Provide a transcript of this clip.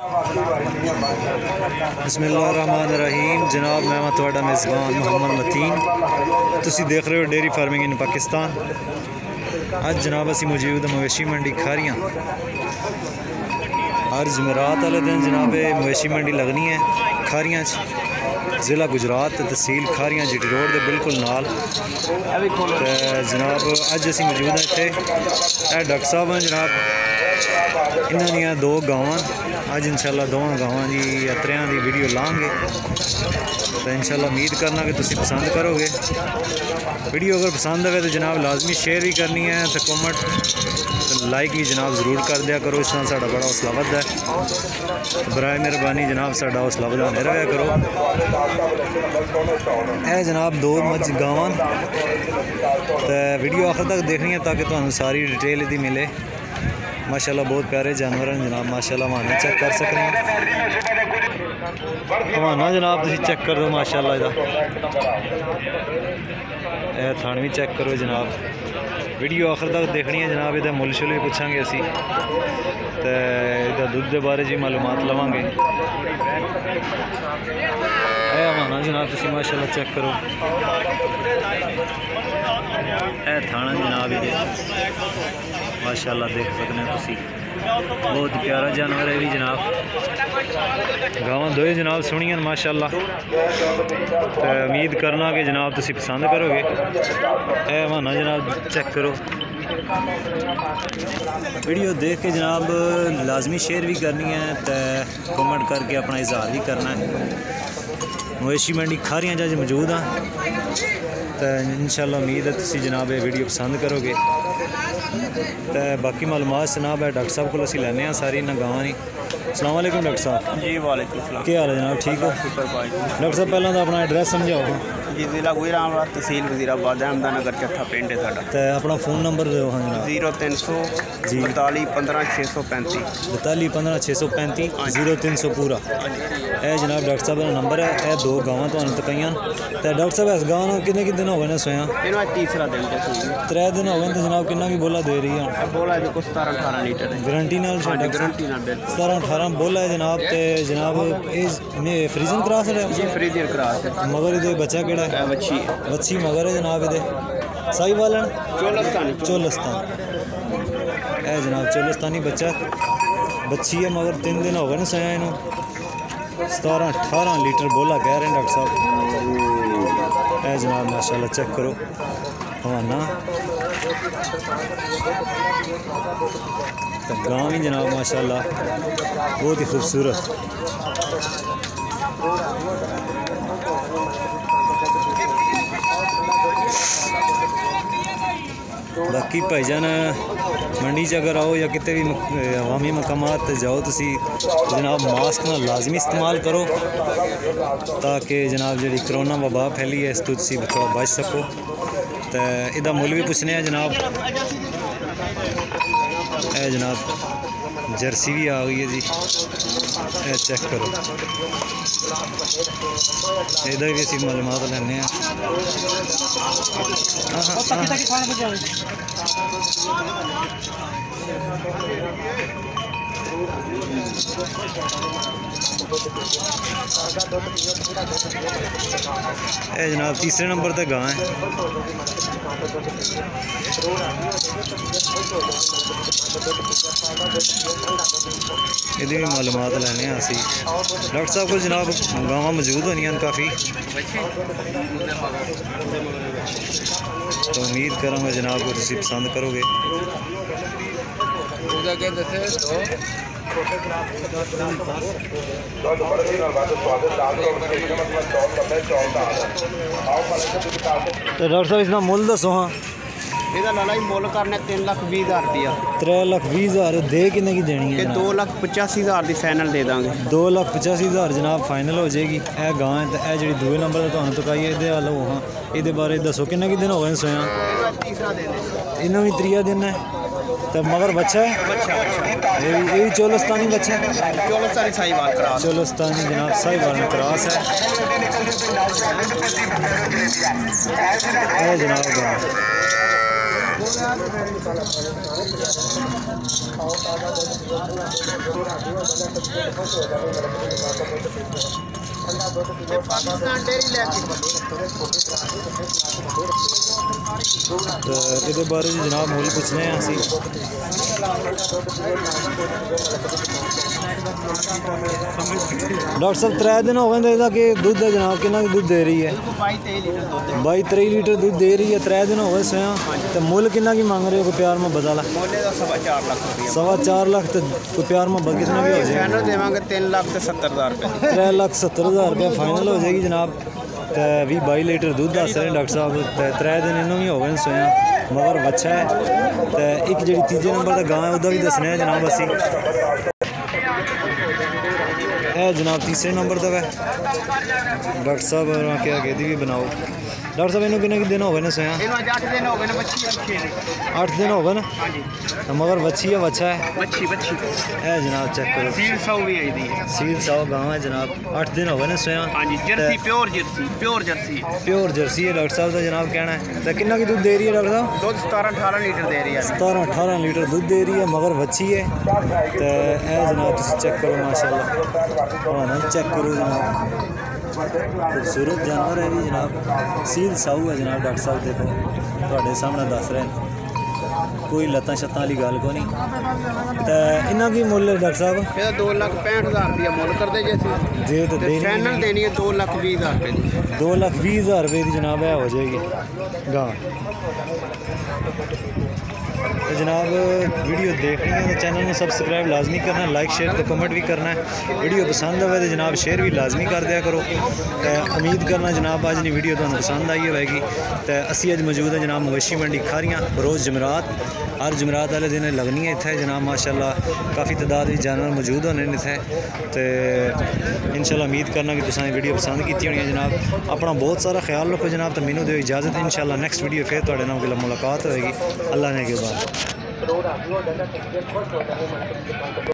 बिस्मिल्लाहिर्रहमानिर्रहीम। जनाब मैं तुहाडा मेज़बान मोहम्मद मतीन, तुसी देख रहे हो डेयरी फार्मिंग इन पाकिस्तान। अज जनाब असी मौजूद मवेशी मंडी खारियां। हर जुमेरात वाले दिन जनाब मवेशी मंडी लगनी है खारियां ज़िला गुजरात, तहसील खारियां, जीटी रोड के बिल्कुल नाल। जनाब अज असी मौजूद हैं इत्थे। डॉक्टर साहब हैं जनाब, इन्हां दियां दो गावां। अज इंशाल्लाह दोवां गावां की यात्रियां की वीडियो लाँगे तो इंशाल्लाह उम्मीद करना कि तुसी पसंद करोगे। वीडियो अगर पसंद आए तो जनाब लाजमी शेयर भी करनी है, तो कमेंट तो लाइक भी जनाब ज़रूर कर दिया करो। इस तरह साड़ा बड़ा हौसला वधदा है। बराए मेहरबानी जनाब साड़ा हौसला वधाने रहा करो। यह जनाब दो मज गावां, तो वीडियो आखिर तक देखनी है ताकि तुहानू सारी डिटेल दी मिले। माशाल्लाह बहुत प्यारे जानवर हैं जनाब। माशाल्लाह हवाना चेक कर सकते हैं। हवाना जनाब तुम चेक कर दो माशाल्लाह। यह थान भी चेक करो जनाब। वीडियो आखिर तक देखनी है जनाब। यदा मुल शुल भी पूछांगे असी, तो यदा दुध के बारे जी मालूमात लवांगे। हवाना जनाब तुम माशाल्लाह चेक करो। यह थाना जनाब ये माशाल्लाह देख सकते हैं तुसी। बहुत प्यारा जानवर है भी जनाब। गावां दो जनाब सुनिया माशाल्लाह। तो उम्मीद करना कि जनाब तुसी पसंद करोगे। ए हवाना जनाब चेक करो। वीडियो देख के जनाब लाजमी शेयर भी करनी है, तो कमेंट करके अपना इजहार भी करना है। मवेशी मंडी खारियां जज मौजूद हाँ, तो इंशाल्लाह उम्मीद है तुसी जनाब ये वीडियो पसंद करोगे। तो बाकी मालूमात जनाब है डॉक्टर साहब को असी लैने सारी इन्होंने गाँव की। अस्सलाम वालेकुम डॉक्टर साहब। जी वालेकुम सलाम। क्या हाल है जनाब, ठीक हो? डॉक्टर साहब पहला तो अपना एड्रैस समझाओ जी। जिला गुजरात, तहसील वजीराबाद, अहमदानगर, चट्ठा पिंड है साडा। तो अपना फ़ोन नंबर दो हाँ जनाब। 0300 42 15 635 42 15 635 0300 पूरा। यह जनाब डॉक्टर साहब का नंबर है। यह दो गावां तुहानू तकाइयां। तो डॉक्टर साहब इस गाँव कितने दिन हो गए सोया? इन्होंने तीसरा दिन 3 दिन हो गए। तो जनाब कितना की बोला दे रही है? बोला है कुछ 17-18 लीटर है। गारंटी नाल? गारंटी नाल 17-18 बोला है जनाब। तो जनाब ये फ्रीजन क्रॉस है? जी फ्रीजर क्रॉस है। मगर ये बच्चा केड़ा है? बच्ची बच्ची मगर है जनाब। ये साहिवाल चोलस्तान। है जनाब चोलस्तानी बच्चा बच्ची है, मगर 3 दिन हो गए ना सोया इनू। 17-18 लीटर बोला कह रहे हैं डॉक्टर साहब। है जनाब माशाल्लाह चेक करो हवाना। तो गाँव ही जनाब माशाल्लाह बहुत ही खूबसूरत। बाकी भाईजान मंडी च अगर आओ या कितने भी अवामी मकामात जाओ तुसी जनाब मास्क ना लाजमी इस्तेमाल करो, ताकि जनाब जी करोना वबा फैली है इस तो तुसी थोड़ा बच सको। तो इदा मुल भी पूछने हैं जनाब। है जनाब जर्सी भी आ गई है जी। चेक करो। इधर भी असी मालूमात लैने। जनाब तीसरे नंबर तक गां है। ये भी मालूमात लैने असी। डॉक्टर साहब को जनाब गावां मौजूद होनी काफ़ी। तो उम्मीद करूँगा जनाब को तुसी पसंद करोगे। तो डॉक्टर साहब इसका मुल दसो हाँ। ਇਹਦਾ ਲਾਲਾ ਹੀ ਮੁੱਲ ਕਰਨਾ 3,20,000 रुपया। 3,20,000 दे कितने की देनी है? 2,85,000 की फाइनल दे देंगे। 2,85,000 जनाब फाइनल हो जाएगी। यह गां है जी दूसरे नंबर तो तुकाई ये लो हाँ। ये बारे दसो कितने की दिन हो गए सोया? इन्हों भी 3 दिन है। तो मगर बच्चा है? ये भी चोलस्तानी बच्चा है। चोलस्तानी साहिवाल क्रॉस। चोलस्तानी जनाब साहिवाल क्रॉस है। जनाब तो ये बारे जनाब मुल पूछने हैं असी डॉक्टर साहब 3 दिन हो गए कि दुध है जनाब कि दुध दे रही है 22-23 लीटर दुध दे रही है 3 दिन हो गए सोया तो मुल कितना की मांग रहे हो कोई प्यार मोहब्बत वाला 4.5 लाख तो कोई प्यार मोहब्बत कितना भी हो जाएगा देवांगे 3,70,000 रुपये 3,70,000 रुपये फाइनल हो जाएगी जनाब तो 20-22 लीटर दूध दस रहे डॉक्टर साहब तो 3 दिन इन्हों भी हो गए सोया मगर बच्चा है तो एक जी तीजे नंबर का गां है वह भी दसने जनाब असी जनाब तीसरे नंबर का है डॉक्टर साहब क्या कहती भी बनाओ डॉक्टर साहब इन्होंने कितने दिन हो गए ना सोया 8 दिन हो गए ना 8 दिन हो गए ना मगर बच्ची है बच्चा है है जनाब चेक करो सील 100 भी आई दी सील 100 गाँव है जनाब 8 दिन हो गए ना सोया जर्सी प्योर जर्सी है डॉक्टर साहब का जनाब कहना है तो कितना की दूध दे रही है डॉक्टर साहब दूध 17-18 लीटर दे रही है 17-18 लीटर दूध दे रही है मगर बच्ची है तो जनाब चेक करो माशाल्लाह चेक करो जनाब खूबसूरत जानवर है भी जनाब सील 100 है जनाब डॉक्टर साहब देखो थोड़े सामने दस रहे हैं कोई लत्तां शत्तां वाली गल को नहीं तो इन्ना की मुल है डॉक्टर साहब 2,65,000 रुपया मुल कर दे जे तो फाइनल देनी है 2,20,000 रुपये की 2,20,000 रुपये की जनाब है हो जाएगी गां तो जनाब वीडियो देखनी है तो चैनल में सब्सक्राइब लाजमी करना है लाइक शेयर तो कमेंट भी करना है वीडियो पसंद आए तो जनाब शेयर भी लाजमी कर दिया करो तो उम्मीद करना जनाब आज की वीडियो तुम्हें पसंद आई होगी तो असी अज मौजूद है जनाब मवेशी मंडी खारियां बरोज़ जमरात हर जमरात वाले दिन लगनी है इतने जनाब माशाल्लाह काफ़ी तादाद में जानवर मौजूद होने इतने तो इंशाल्लाह उम्मीद करना कि तुसें वीडियो पसंद की होनी है जनाब अपना बहुत सारा ख्याल रखो जनाब तो मैनू दो इजाज़त है इंशाल्लाह नेक्स्ट वीडियो फिर तुहाडे नाल मुलाकात होएगी अल्लाह ने के बाद